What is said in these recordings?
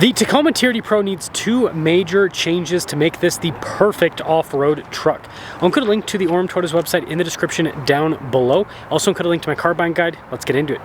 The Tacoma TRD PRO needs two major changes to make this the perfect off-road truck. I'll include a link to the Orem Toyota's website in the description down below. Also include a link to my car buying guide. Let's get into it.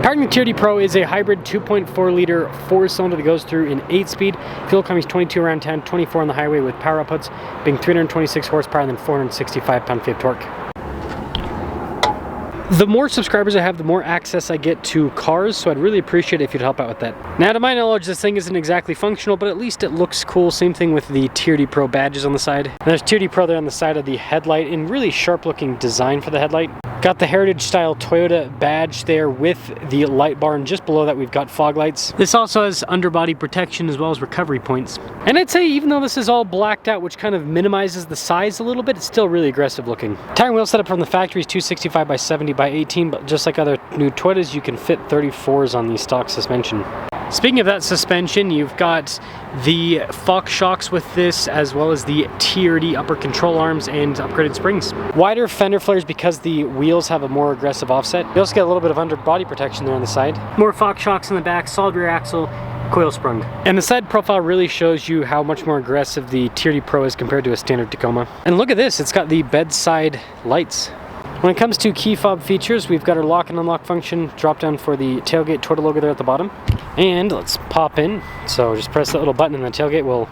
Powering the TRD PRO is a hybrid 2.4 liter 4-cylinder that goes through in 8-speed. Fuel economy is 22 around town, 24 on the highway, with power outputs being 326 horsepower and then 465 pound-feet of torque. The more subscribers I have, the more access I get to cars, so I'd really appreciate it if you'd help out with that. Now, to my knowledge, this thing isn't exactly functional, but at least it looks cool. Same thing with the TRD PRO badges on the side. And there's TRD PRO there on the side of the headlight in really sharp-looking design for the headlight. Got the heritage-style Toyota badge there with the light bar, and just below that we've got fog lights. This also has underbody protection as well as recovery points. And I'd say even though this is all blacked out, which kind of minimizes the size a little bit, it's still really aggressive looking. Tire and wheel setup from the factory is 265 by 70 by 18, but just like other new Toyotas, you can fit 34s on the stock suspension. Speaking of that suspension, you've got the Fox shocks with this, as well as the TRD upper control arms and upgraded springs. Wider fender flares because the wheels have a more aggressive offset. You also get a little bit of underbody protection there on the side. More Fox shocks in the back, solid rear axle, coil sprung. And the side profile really shows you how much more aggressive the TRD PRO is compared to a standard Tacoma. And look at this, it's got the bedside lights. When it comes to key fob features, we've got our lock and unlock function, drop down for the tailgate Toyota logo there at the bottom. And let's pop in. So just press that little button and the tailgate will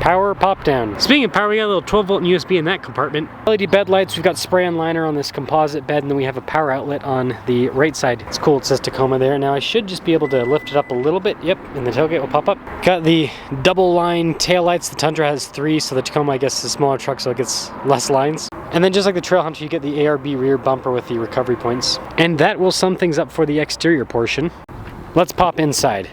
power pop down. Speaking of power, we got a little 12-volt USB in that compartment. LED bed lights, we've got spray-on liner on this composite bed, and then we have a power outlet on the right side. It's cool, it says Tacoma there. Now I should just be able to lift it up a little bit. Yep, and the tailgate will pop up. Got the double line tail lights. The Tundra has 3, so the Tacoma, I guess, is a smaller truck, so it gets less lines. And then just like the Trailhunter, you get the ARB rear bumper with the recovery points. And that will sum things up for the exterior portion. Let's pop inside.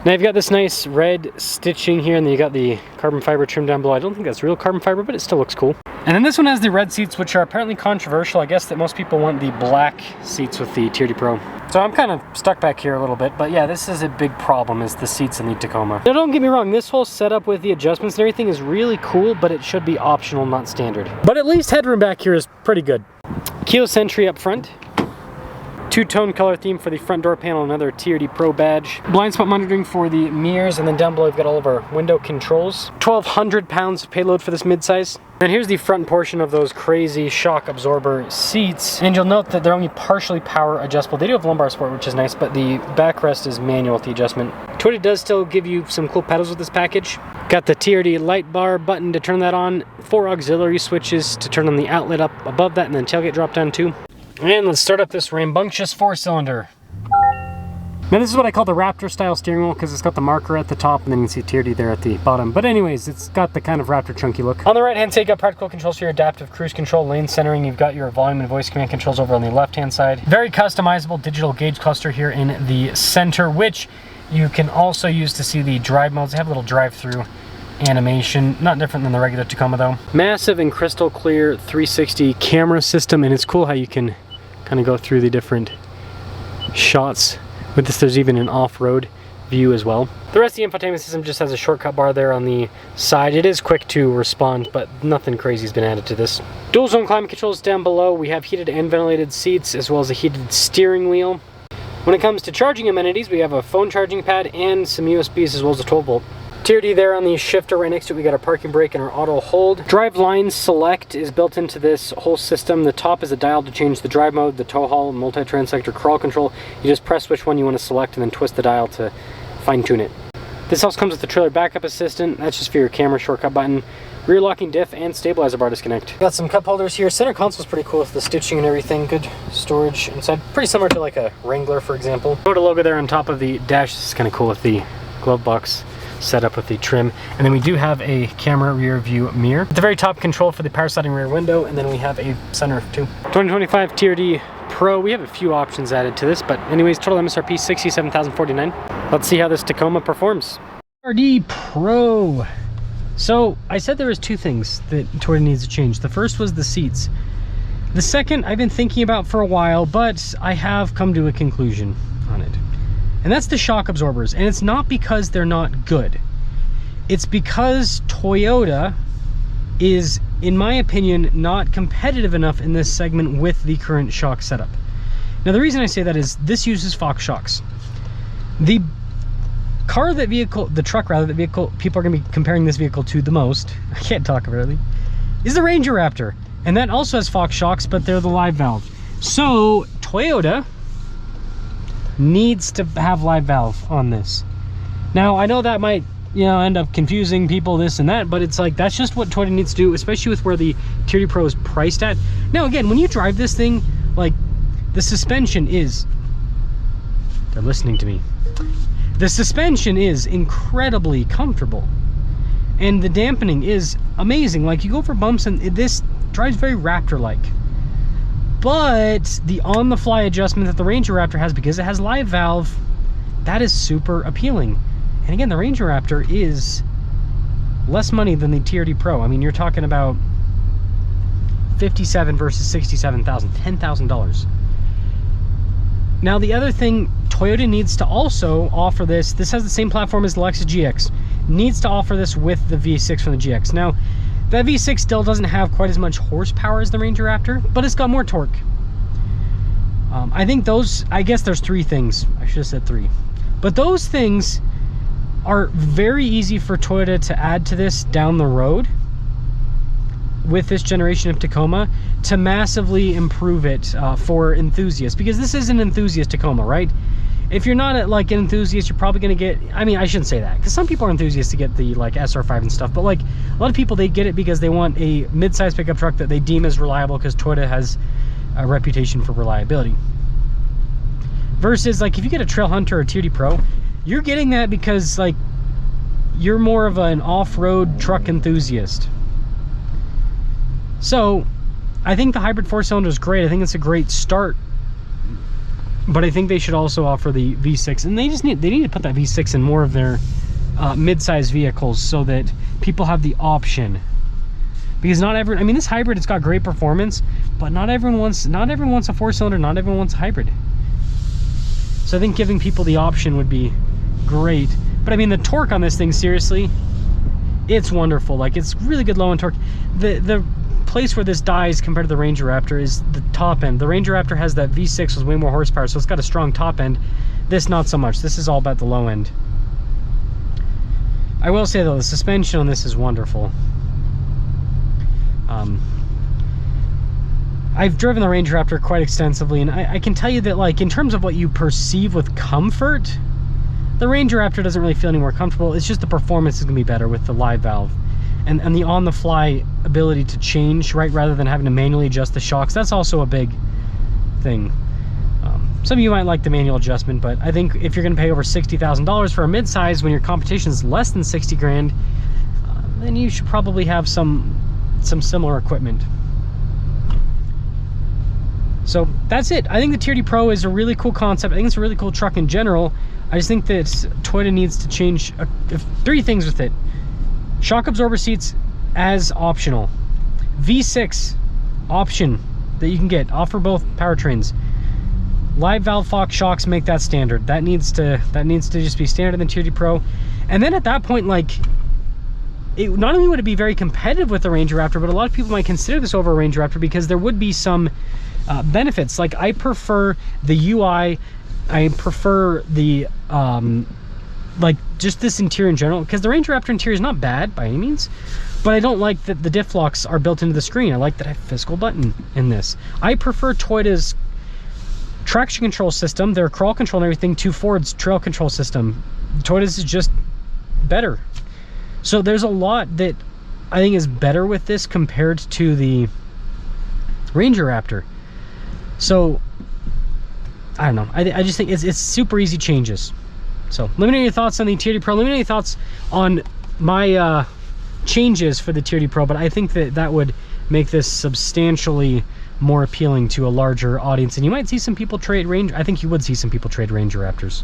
Now you've got this nice red stitching here, and then you got the carbon fiber trim down below. I don't think that's real carbon fiber, but it still looks cool. And then this one has the red seats, which are apparently controversial. I guess that most people want the black seats with the TRD PRO. So I'm kind of stuck back here a little bit, but yeah, this is a big problem, is the seats in the Tacoma. Now don't get me wrong, this whole setup with the adjustments and everything is really cool, but it should be optional, not standard. But at least headroom back here is pretty good. Keyless entry up front. Two-tone color theme for the front door panel, another TRD PRO badge. Blind spot monitoring for the mirrors, and then down below we've got all of our window controls. 1,200 pounds of payload for this midsize. And here's the front portion of those crazy shock absorber seats. And you'll note that they're only partially power adjustable. They do have lumbar support, which is nice, but the backrest is manual with the adjustment. Toyota does still give you some cool pedals with this package. Got the TRD light bar button to turn that on, 4 auxiliary switches to turn on the outlet up above that, and then tailgate drop down too. And let's start up this rambunctious 4-cylinder. Now this is what I call the Raptor style steering wheel, because it's got the marker at the top and then you can see TRD there at the bottom. But anyways, it's got the kind of Raptor chunky look. On the right hand side, you got practical controls for your adaptive cruise control, lane centering. You've got your volume and voice command controls over on the left hand side. Very customizable digital gauge cluster here in the center, which you can also use to see the drive modes. They have a little drive-through animation, not different than the regular Tacoma though. Massive and crystal clear 360 camera system, and it's cool how you can kind of go through the different shots. With this, there's even an off-road view as well. The rest of the infotainment system just has a shortcut bar there on the side. It is quick to respond, but nothing crazy has been added to this. Dual zone climate controls down below. We have heated and ventilated seats, as well as a heated steering wheel. When it comes to charging amenities, we have a phone charging pad and some USBs, as well as a 12-volt. TRD there on the shifter. Right next to it we got our parking brake and our auto hold. Drive line select is built into this whole system. The top is a dial to change the drive mode, the tow haul, multi-transector crawl control. You just press which one you want to select and then twist the dial to fine tune it. This also comes with the trailer backup assistant. That's just for your camera shortcut button. Rear locking diff and stabilizer bar disconnect. Got some cup holders here. Center console's pretty cool with the stitching and everything. Good storage inside. Pretty similar to like a Wrangler, for example. Toyota logo there on top of the dash. This is kind of cool with the glove box set up with the trim. And then we do have a camera rear view mirror. At the very top, control for the power sliding rear window, and then we have a sunroof too. 2025 TRD PRO. We have a few options added to this, but anyways, total MSRP $67,049. Let's see how this Tacoma performs. TRD PRO. So I said there was two things that Toyota needs to change. The first was the seats. The second I've been thinking about for a while, but I have come to a conclusion on it. And that's the shock absorbers. And it's not because they're not good. It's because Toyota is in my opinion, not competitive enough in this segment with the current shock setup. Now, the reason I say that is this uses Fox shocks. The truck rather, that vehicle people are going to be comparing this vehicle to the most, I can't talk really, is the Ranger Raptor. And that also has Fox shocks, but they're the live valve. So Toyota needs to have live valve on this. Now, I know that might, you know, end up confusing people, this and that, but it's like, that's just what Toyota needs to do, especially with where the TRD Pro is priced at. Now, again, when you drive this thing, like, the suspension is, they're listening to me. The suspension is incredibly comfortable. And the dampening is amazing. Like, you go for bumps and this drives very Raptor-like. But the on-the-fly adjustment that the Ranger Raptor has, because it has live valve, that is super appealing. And again, the Ranger Raptor is less money than the TRD Pro. I mean, you're talking about $57,000 versus $67,000, $10,000. Now, the other thing, Toyota needs to also offer this has the same platform as the Lexus GX, needs to offer this with the V6 from the GX. Now, that V6 still doesn't have quite as much horsepower as the Ranger Raptor, but it's got more torque. I think I guess there's three things. I should have said three. But those things are very easy for Toyota to add to this down the road with this generation of Tacoma to massively improve it for enthusiasts, because this is an enthusiast Tacoma, right? If you're not like an enthusiast, you're probably going to get, I mean, I shouldn't say that, because some people are enthusiasts to get the like SR5 and stuff, but like a lot of people, they get it because they want a mid-size pickup truck that they deem as reliable, because Toyota has a reputation for reliability. Versus like if you get a Trail Hunter or TRD Pro, you're getting that because like you're more of an off-road truck enthusiast. So I think the hybrid 4-cylinder is great. I think it's a great start, but I think they should also offer the V6, and they need to put that V6 in more of their mid-size vehicles so that people have the option. Because not everyone, I mean, this hybrid, it's got great performance, but not everyone wants a 4-cylinder, not everyone wants a hybrid. So I think giving people the option would be great. But I mean, the torque on this thing, seriously, it's wonderful. Like, it's really good low end torque. The place where this dies compared to the Ranger Raptor is the top end. The Ranger Raptor has that V6 with way more horsepower, so it's got a strong top end. This, not so much. This is all about the low end. I will say though, the suspension on this is wonderful. I've driven the Ranger Raptor quite extensively, and I can tell you that, like, in terms of what you perceive with comfort, the Ranger Raptor doesn't really feel any more comfortable. It's just the performance is going to be better with the live valve. And the on-the-fly ability to change, right, rather than having to manually adjust the shocks. That's also a big thing. Some of you might like the manual adjustment, but I think if you're going to pay over $60,000 for a midsize when your competition is less than 60 grand, then you should probably have some similar equipment. So that's it. I think the TRD Pro is a really cool concept. I think it's a really cool truck in general. I just think that Toyota needs to change three things with it. Shock absorber seats as optional. V6 option that you can get. Offer both powertrains. Live valve Fox shocks, make that standard. That needs to just be standard in the TRD Pro. And then at that point, like, not only would it be very competitive with the Ranger Raptor, but a lot of people might consider this over a Ranger Raptor because there would be some benefits. Like, I prefer the UI, I prefer the like just this interior in general, because the Ranger Raptor interior is not bad by any means, but I don't like that the diff locks are built into the screen. I like that I have a physical button in this. I prefer Toyota's traction control system, their crawl control and everything, to Ford's trail control system. Toyota's is just better. So there's a lot that I think is better with this compared to the Ranger Raptor. So I don't know, I just think it's super easy changes. So let me know your thoughts on the TRD Pro. Let me know your thoughts on my changes for the TRD Pro, but I think that would make this substantially more appealing to a larger audience, and you might see some people trade Ranger. I think you would see some people trade Ranger Raptors.